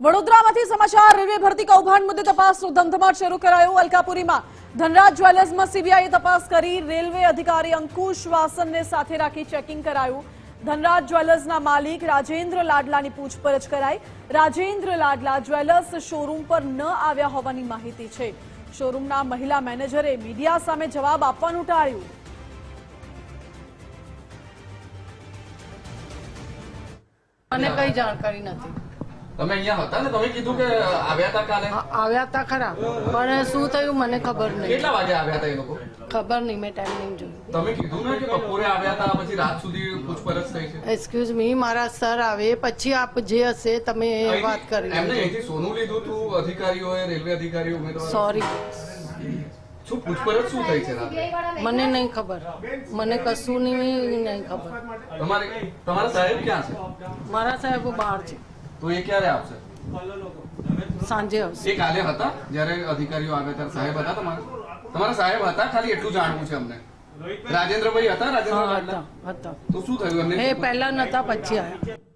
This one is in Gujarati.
વડોદરામાંથી સમાચાર રેલવે ભરતી કૌભાંડ મુદ્દે તપાસનો ધમધમાટ શરૂ કરાયો। અલકાપુરીમાં ધનરાજ જ્વેલર્સમાં સીબીઆઈએ તપાસ કરી રેલવે અધિકારી અંકુશ વાસનને સાથે રાખી ચેકિંગ કરાયું। ધનરાજ જ્વેલર્સના માલિક રાજેન્દ્ર લાડલાની પૂછપરછ કરાઈ। રાજેન્દ્ર લાડલા જ્વેલર્સ શોરૂમ પર ન આવ્યા હોવાની માહિતી છે। શોરૂમના મહિલા મેનેજરે મીડિયા સામે જવાબ આપવાનું ટાળ્યું। મને કઈ જાણકારી નથી। તમે અહીંયા હતા ને, તમે કીધું કે આવ્યા હતા કાલે? આવ્યા હતા ખરા, પણ શું થયું મને ખબર નહીં। કેટલા વાગે આવ્યા હતા એ લોકો? ખબર નહીં, મેં ટાઈમ નહીં જોયું। તમે કીધું ને કે બપોરે આવ્યા હતા, પછી રાત સુધી પૂછપરછ થઈ છે। એક્સક્યુઝ મી, મારા સર આવે પછી આપ જે હશે તમે વાત કરી એમને લેજો। અહીંથી સોનું લીધું હતું અધિકારીઓએ, રેલવે અધિકારીઓ, ઉમેદવાર? સોરી, શું પૂછપરછ શું થઈ છે રાતે? મને નહીં ખબર, મને કશું નહીં ખબર। તમારા સાહેબ ક્યાં છે? મારા સાહેબ બહાર છે, તો એ ક્યારે આવશે? સાંજે આવશે। એ કાલે હતા જયારે અધિકારીઓ આવ્યા ત્યારે સાહેબ હતા તમારા સાહેબ હતા? ખાલી એટલું જાણવું છે અમને। રાજેન્દ્રભાઈ હતા? રાજેન્દ્ર હા લાડલા? હતા। તો શું થયું એમને? એ પહેલા નતા, પછી આવ્યા।